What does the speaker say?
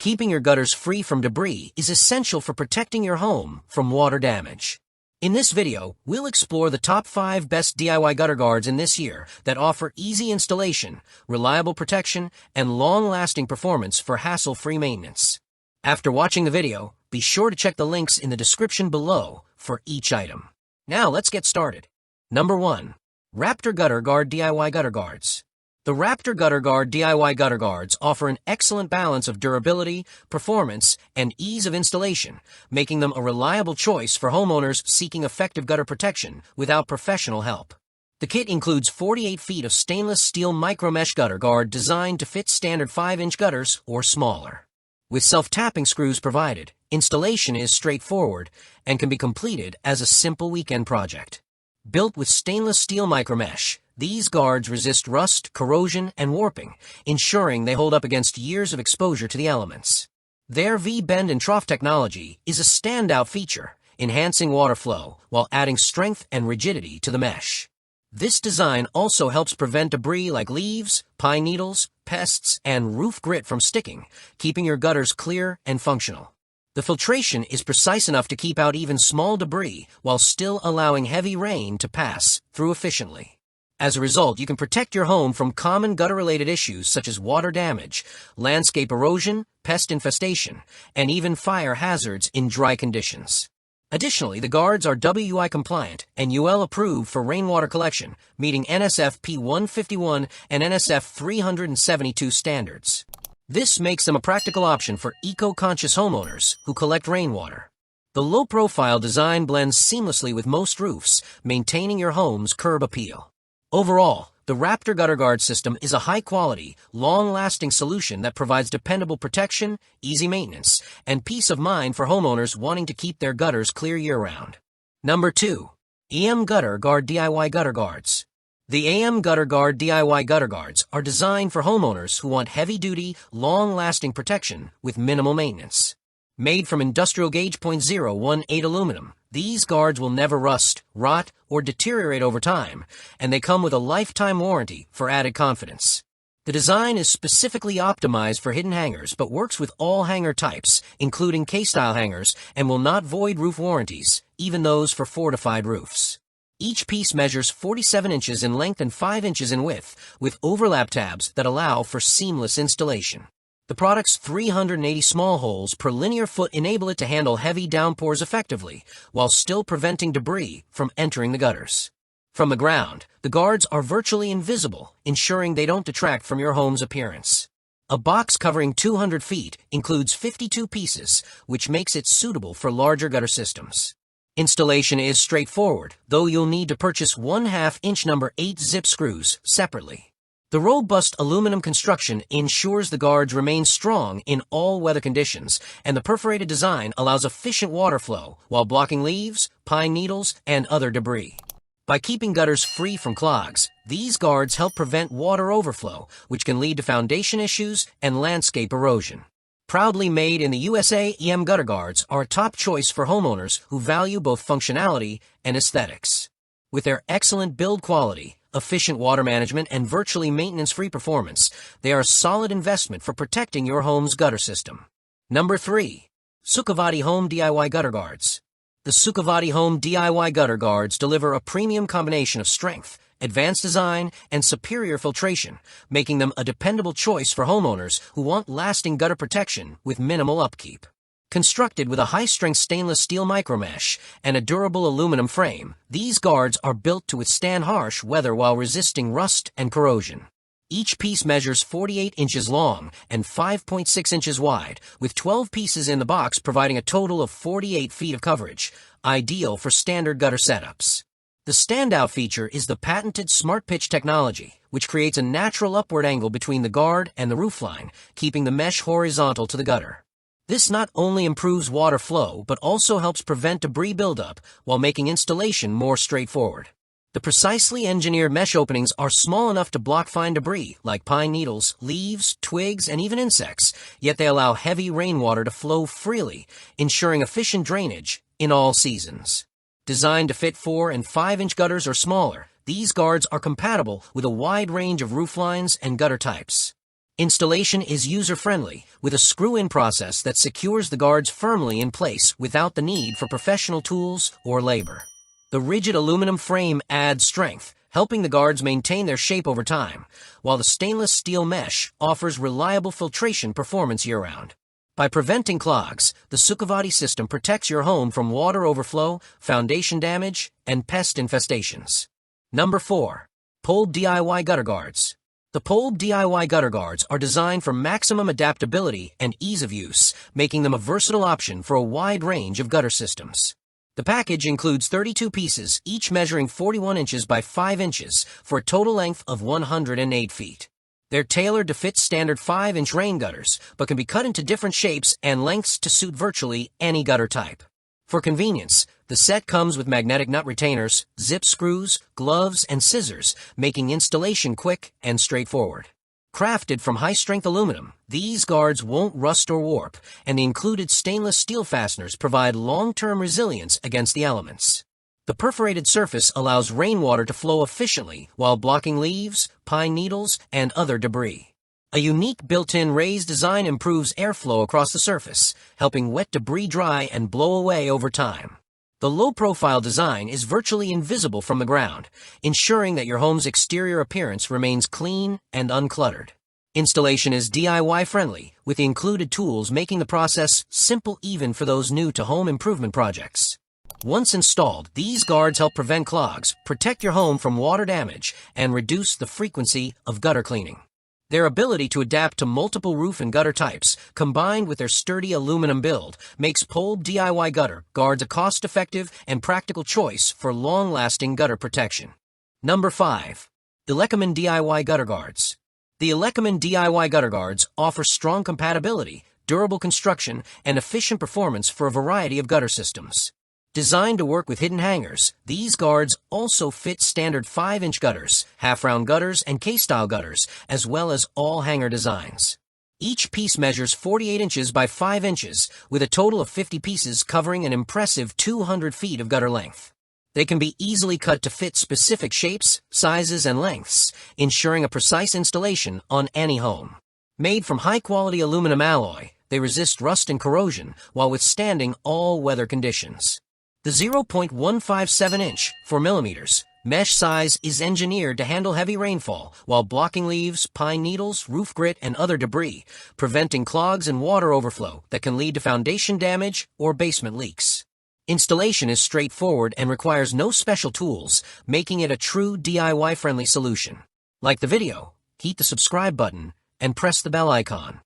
Keeping your gutters free from debris is essential for protecting your home from water damage. In this video, we'll explore the top 5 best DIY gutter guards in this year that offer easy installation, reliable protection, and long-lasting performance for hassle-free maintenance. After watching the video, be sure to check the links in the description below for each item. Now let's get started. Number 1. Raptor Gutter Guard DIY Gutter Guards. The Raptor Gutter Guard DIY Gutter Guards offer an excellent balance of durability, performance, and ease of installation, making them a reliable choice for homeowners seeking effective gutter protection without professional help. The kit includes 48 feet of stainless steel micro-mesh gutter guard designed to fit standard 5-inch gutters or smaller. With self-tapping screws provided, installation is straightforward and can be completed as a simple weekend project. Built with stainless steel micro-mesh, these guards resist rust, corrosion, and warping, ensuring they hold up against years of exposure to the elements. Their V-bend and trough technology is a standout feature, enhancing water flow while adding strength and rigidity to the mesh. This design also helps prevent debris like leaves, pine needles, pests, and roof grit from sticking, keeping your gutters clear and functional. The filtration is precise enough to keep out even small debris while still allowing heavy rain to pass through efficiently. As a result, you can protect your home from common gutter-related issues such as water damage, landscape erosion, pest infestation, and even fire hazards in dry conditions. Additionally, the guards are WUI compliant and UL approved for rainwater collection, meeting NSF P151 and NSF 372 standards. This makes them a practical option for eco-conscious homeowners who collect rainwater. The low-profile design blends seamlessly with most roofs, maintaining your home's curb appeal. Overall, the Raptor Gutter Guard system is a high-quality, long-lasting solution that provides dependable protection, easy maintenance, and peace of mind for homeowners wanting to keep their gutters clear year-round. Number 2. AM Gutter Guard DIY Gutter Guards. The AM Gutter Guard DIY Gutter Guards are designed for homeowners who want heavy-duty, long-lasting protection with minimal maintenance. Made from industrial gauge .018 aluminum, these guards will never rust, rot, or deteriorate over time, and they come with a lifetime warranty for added confidence. The design is specifically optimized for hidden hangers but works with all hanger types, including K-style hangers, and will not void roof warranties, even those for fortified roofs. Each piece measures 47 inches in length and 5 inches in width, with overlap tabs that allow for seamless installation. The product's 380 small holes per linear foot enable it to handle heavy downpours effectively, while still preventing debris from entering the gutters. From the ground, the guards are virtually invisible, ensuring they don't detract from your home's appearance. A box covering 200 feet includes 52 pieces, which makes it suitable for larger gutter systems. Installation is straightforward, though you'll need to purchase 1/2 inch number 8 zip screws separately. The robust aluminum construction ensures the guards remain strong in all weather conditions, and the perforated design allows efficient water flow while blocking leaves, pine needles, and other debris. By keeping gutters free from clogs, these guards help prevent water overflow, which can lead to foundation issues and landscape erosion. Proudly made in the USA, AM Gutter Guards are a top choice for homeowners who value both functionality and aesthetics. With their excellent build quality, efficient water management, and virtually maintenance-free performance, they are a solid investment for protecting your home's gutter system. Number 3. Sukhavati Home DIY Gutter Guards. The Sukhavati Home DIY Gutter Guards deliver a premium combination of strength, advanced design, and superior filtration, making them a dependable choice for homeowners who want lasting gutter protection with minimal upkeep. Constructed with a high-strength stainless steel micromesh and a durable aluminum frame, these guards are built to withstand harsh weather while resisting rust and corrosion. Each piece measures 48 inches long and 5.6 inches wide, with 12 pieces in the box providing a total of 48 feet of coverage, ideal for standard gutter setups. The standout feature is the patented Smart Pitch technology, which creates a natural upward angle between the guard and the roofline, keeping the mesh horizontal to the gutter. This not only improves water flow, but also helps prevent debris buildup while making installation more straightforward. The precisely engineered mesh openings are small enough to block fine debris like pine needles, leaves, twigs, and even insects, yet they allow heavy rainwater to flow freely, ensuring efficient drainage in all seasons. Designed to fit 4 and 5 inch gutters or smaller, these guards are compatible with a wide range of roof lines and gutter types. Installation is user-friendly, with a screw-in process that secures the guards firmly in place without the need for professional tools or labor. The rigid aluminum frame adds strength, helping the guards maintain their shape over time, while the stainless steel mesh offers reliable filtration performance year-round. By preventing clogs, the Sukhavati system protects your home from water overflow, foundation damage, and pest infestations. Number 4. PPOLB DIY Gutter Guards. The PPOLB DIY gutter guards are designed for maximum adaptability and ease of use, making them a versatile option for a wide range of gutter systems. The package includes 32 pieces, each measuring 41 inches by 5 inches, for a total length of 108 feet. They're tailored to fit standard 5-inch rain gutters, but can be cut into different shapes and lengths to suit virtually any gutter type. For convenience, the set comes with magnetic nut retainers, zip screws, gloves, and scissors, making installation quick and straightforward. Crafted from high-strength aluminum, these guards won't rust or warp, and the included stainless steel fasteners provide long-term resilience against the elements. The perforated surface allows rainwater to flow efficiently while blocking leaves, pine needles, and other debris. A unique built-in raised design improves airflow across the surface, helping wet debris dry and blow away over time. The low-profile design is virtually invisible from the ground, ensuring that your home's exterior appearance remains clean and uncluttered. Installation is DIY-friendly, with the included tools making the process simple even for those new to home improvement projects. Once installed, these guards help prevent clogs, protect your home from water damage, and reduce the frequency of gutter cleaning. Their ability to adapt to multiple roof and gutter types, combined with their sturdy aluminum build, makes PPOLB DIY gutter guards a cost-effective and practical choice for long-lasting gutter protection. Number 5. Elecoman DIY Gutter Guards. The Elecoman DIY gutter guards offer strong compatibility, durable construction, and efficient performance for a variety of gutter systems. Designed to work with hidden hangers, these guards also fit standard 5-inch gutters, half-round gutters, and K-style gutters, as well as all hanger designs. Each piece measures 48 inches by 5 inches, with a total of 50 pieces covering an impressive 200 feet of gutter length. They can be easily cut to fit specific shapes, sizes, and lengths, ensuring a precise installation on any home. Made from high-quality aluminum alloy, they resist rust and corrosion while withstanding all weather conditions. The 0.157-inch, 4 mm, mesh size is engineered to handle heavy rainfall while blocking leaves, pine needles, roof grit, and other debris, preventing clogs and water overflow that can lead to foundation damage or basement leaks. Installation is straightforward and requires no special tools, making it a true DIY-friendly solution. Like the video, hit the subscribe button, and press the bell icon.